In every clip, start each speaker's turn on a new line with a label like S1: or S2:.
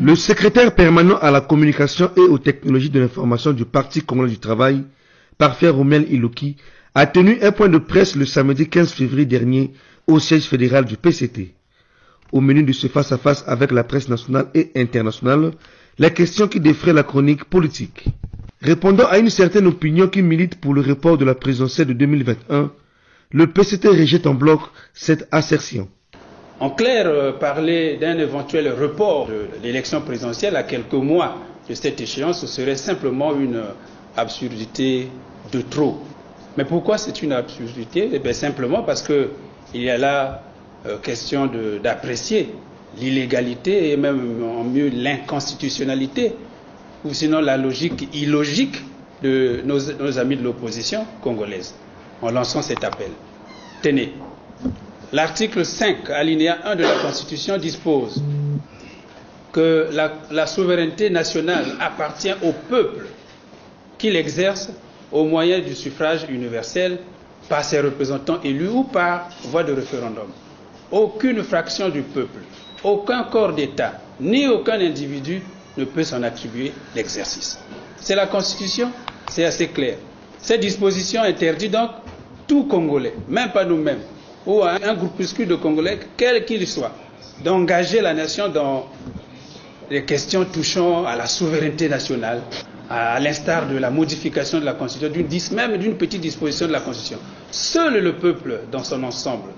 S1: Le secrétaire permanent à la communication et aux technologies de l'information du Parti congolais du travail, Parfait Romuel Iloki, a tenu un point de presse le samedi 15 février dernier au siège fédéral du PCT. Au menu de ce face-à-face avec la presse nationale et internationale, les questions qui défraient la chronique politique. Répondant à une certaine opinion qui milite pour le report de la présidentielle de 2021, le PCT rejette en bloc cette assertion.
S2: En clair, parler d'un éventuel report de l'élection présidentielle à quelques mois de cette échéance serait simplement une absurdité de trop. Mais pourquoi c'est une absurdité? Eh bien, simplement parce qu'il y a là question d'apprécier l'illégalité et même en mieux l'inconstitutionnalité, ou sinon la logique illogique de nos amis de l'opposition congolaise, en lançant cet appel. Tenez. L'article 5, alinéa 1 de la Constitution dispose que la souveraineté nationale appartient au peuple qui l'exerce au moyen du suffrage universel par ses représentants élus ou par voie de référendum. Aucune fraction du peuple, aucun corps d'État, ni aucun individu ne peut s'en attribuer l'exercice. C'est la Constitution, c'est assez clair. Cette disposition interdit donc tout Congolais, même pas nous-mêmes, ou à un groupuscule de Congolais, quel qu'il soit, d'engager la nation dans les questions touchant à la souveraineté nationale, à l'instar de la modification de la Constitution, même d'une petite disposition de la Constitution. Seul le peuple, dans son ensemble,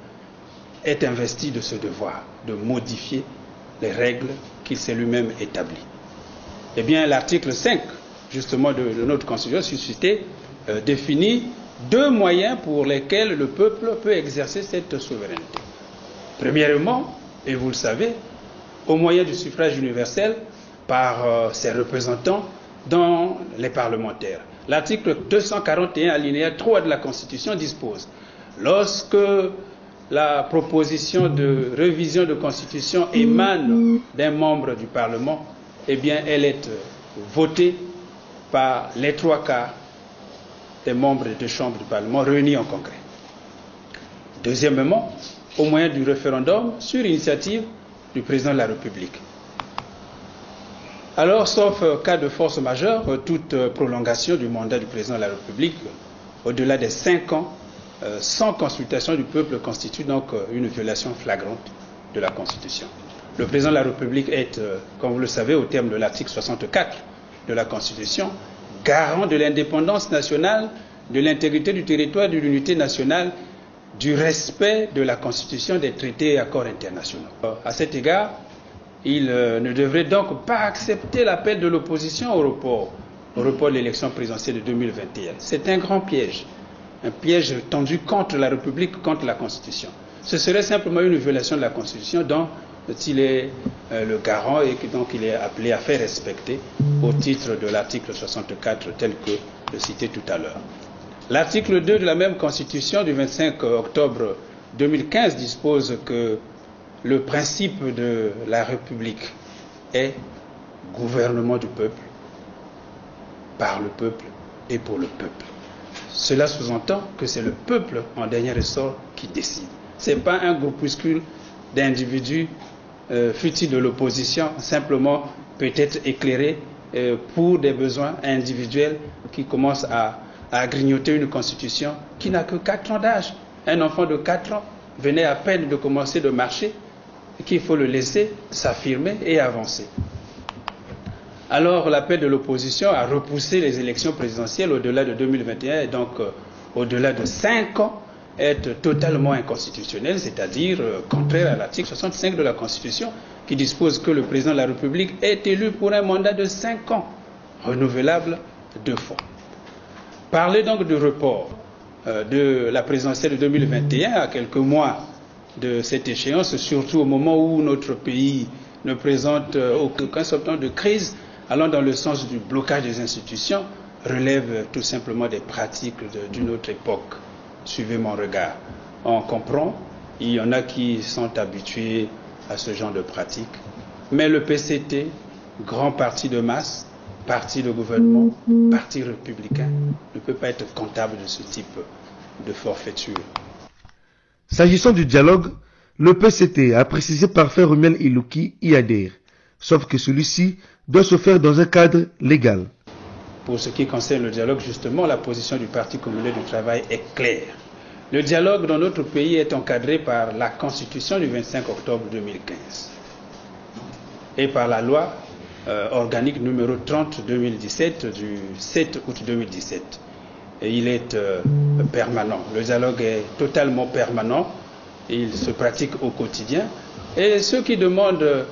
S2: est investi de ce devoir de modifier les règles qu'il s'est lui-même établies. Eh bien, l'article 5, justement, de notre Constitution suscité, définit deux moyens pour lesquels le peuple peut exercer cette souveraineté. Premièrement, et vous le savez, au moyen du suffrage universel par ses représentants dans les parlementaires. L'article 241, alinéa 3 de la Constitution dispose: lorsque la proposition de révision de Constitution émane d'un membre du Parlement, eh bien, elle est votée par les 3/4 des membres des deux chambres du Parlement réunis en congrès. Deuxièmement, au moyen du référendum sur initiative du président de la République. Alors, sauf cas de force majeure, toute prolongation du mandat du président de la République au-delà des 5 ans sans consultation du peuple constitue donc une violation flagrante de la Constitution. Le président de la République est, comme vous le savez, au terme de l'article 64 de la Constitution, garant de l'indépendance nationale, de l'intégrité du territoire, de l'unité nationale, du respect de la Constitution, des traités et accords internationaux. À cet égard, il ne devrait donc pas accepter l'appel de l'opposition au report de l'élection présidentielle de 2021. C'est un grand piège tendu contre la République, contre la Constitution. Ce serait simplement une violation de la Constitution dont il est le garant et donc il est appelé à faire respecter au titre de l'article 64 tel que le cité tout à l'heure. L'article 2 de la même Constitution du 25 octobre 2015 dispose que le principe de la République est gouvernement du peuple, par le peuple et pour le peuple. Cela sous-entend que c'est le peuple en dernier ressort qui décide. Ce n'est pas un groupuscule d'individus fut-il de l'opposition, simplement peut-être éclairé pour des besoins individuels qui commencent à grignoter une constitution qui n'a que 4 ans d'âge. Un enfant de 4 ans venait à peine de commencer de marcher et qu'il faut le laisser s'affirmer et avancer. Alors l'appel de l'opposition a repoussé les élections présidentielles au-delà de 2021 et donc au-delà de 5 ans est totalement inconstitutionnel, c'est-à-dire contraire à l'article 65 de la Constitution qui dispose que le président de la République est élu pour un mandat de 5 ans, renouvelable 2 fois. Parler donc du report de la présidentielle de 2021 à quelques mois de cette échéance, surtout au moment où notre pays ne présente aucun symptôme de crise allant dans le sens du blocage des institutions, relève tout simplement des pratiques d'une autre époque. Suivez mon regard. On comprend, il y en a qui sont habitués à ce genre de pratiques. Mais le PCT, grand parti de masse, parti de gouvernement, parti républicain, ne peut pas être comptable de ce type de forfaiture.
S1: S'agissant du dialogue, le PCT a précisé Parfait Romuel Iloki y adhère. sauf que celui-ci doit se faire dans un cadre légal.
S2: Pour ce qui concerne le dialogue, justement, la position du Parti congolais du travail est claire. Le dialogue dans notre pays est encadré par la Constitution du 25 octobre 2015 et par la loi organique numéro 30-2017 du 7 août 2017. Et il est permanent. Le dialogue est totalement permanent. Il se pratique au quotidien. Et ceux qui demandent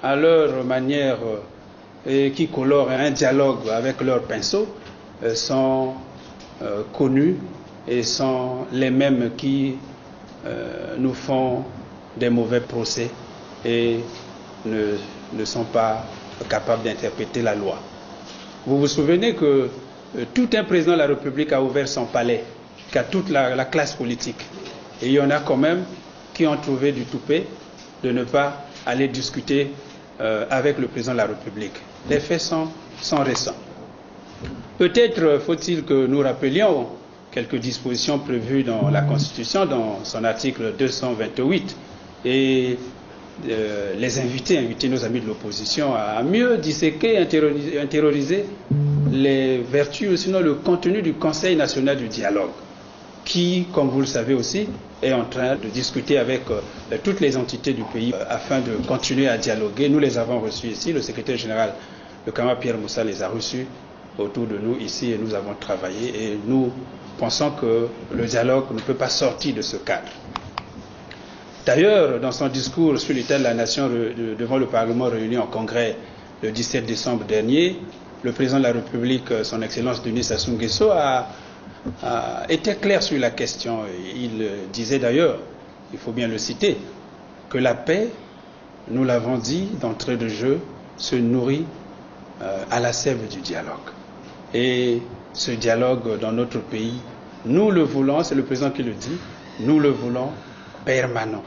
S2: à leur manière et qui colorent un dialogue avec leur pinceau sont connus et sont les mêmes qui nous font des mauvais procès et ne sont pas capables d'interpréter la loi. Vous vous souvenez que tout un président de la République a ouvert son palais qu'à toute la classe politique. Et il y en a quand même qui ont trouvé du toupet de ne pas aller discuter avec le président de la République. Les faits sont récents. Peut-être faut-il que nous rappelions quelques dispositions prévues dans la Constitution, dans son article 228, et inviter nos amis de l'opposition à mieux disséquer, intérioriser les vertus ou sinon le contenu du Conseil national du dialogue, qui, comme vous le savez aussi, est en train de discuter avec toutes les entités du pays afin de continuer à dialoguer. Nous les avons reçus ici, le secrétaire général, le camarade Pierre Moussa, les a reçus autour de nous ici et nous avons travaillé et nous pensons que le dialogue ne peut pas sortir de ce cadre. D'ailleurs, dans son discours sur l'état de la nation devant le Parlement réuni en congrès le 17 décembre dernier, le président de la République, son Excellence Denis Sassou Nguesso, a été clair sur la question. Il disait d'ailleurs, il faut bien le citer, que la paix, nous l'avons dit d'entrée de jeu, se nourrit à la sève du dialogue. Et ce dialogue dans notre pays, nous le voulons, c'est le président qui le dit, nous le voulons permanent.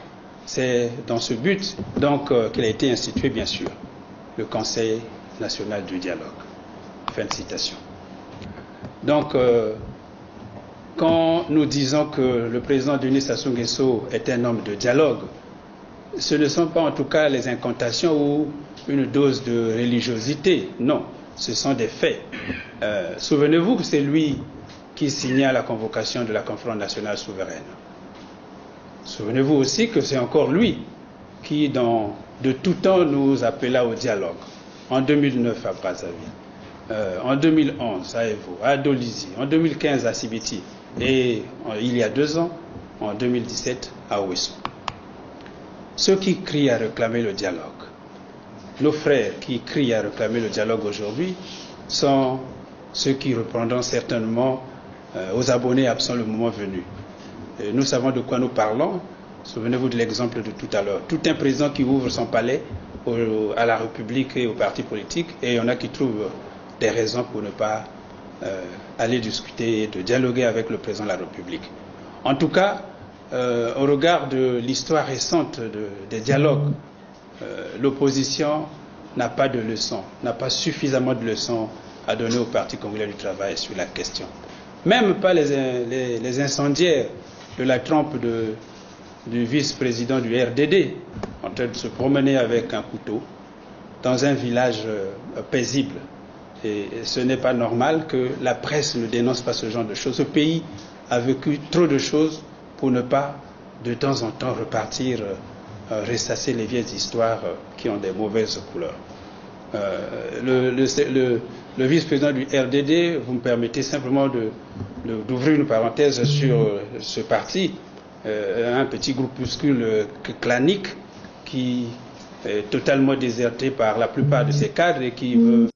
S2: C'est dans ce but donc qu'il a été institué, bien sûr, le Conseil national du dialogue. Fin de citation. Donc, quand nous disons que le président Denis Sassou Nguesso est un homme de dialogue, ce ne sont pas en tout cas les incantations ou une dose de religiosité. Non, ce sont des faits. Souvenez-vous que c'est lui qui signa la convocation de la conférence nationale souveraine. Souvenez-vous aussi que c'est encore lui qui, de tout temps, nous appela au dialogue. En 2009 à Brazzaville, en 2011 à Evo, à Dolisie, en 2015 à Sibiti et il y a 2 ans, en 2017 à Ouessou. Ceux qui crient à réclamer le dialogue, nos frères qui crient à réclamer le dialogue aujourd'hui, sont ceux qui reprendront certainement aux abonnés absents le moment venu. Et nous savons de quoi nous parlons. Souvenez-vous de l'exemple de tout à l'heure. Tout un président qui ouvre son palais à la République et aux partis politiques, et il y en a qui trouvent des raisons pour ne pas aller discuter et de dialoguer avec le président de la République. En tout cas, au regard de l'histoire récente des dialogues, l'opposition n'a pas de leçons, n'a pas suffisamment de leçons à donner au Parti congolais du travail sur la question. Même pas les incendiaires de la trempe du vice-président du RDD en train de se promener avec un couteau dans un village paisible. Et ce n'est pas normal que la presse ne dénonce pas ce genre de choses. Ce pays a vécu trop de choses pour ne pas de temps en temps repartir, ressasser les vieilles histoires qui ont des mauvaises couleurs. Le vice-président du RDD, vous me permettez simplement d'ouvrir une parenthèse sur ce parti, un petit groupuscule clanique qui est totalement déserté par la plupart de ses cadres et qui veut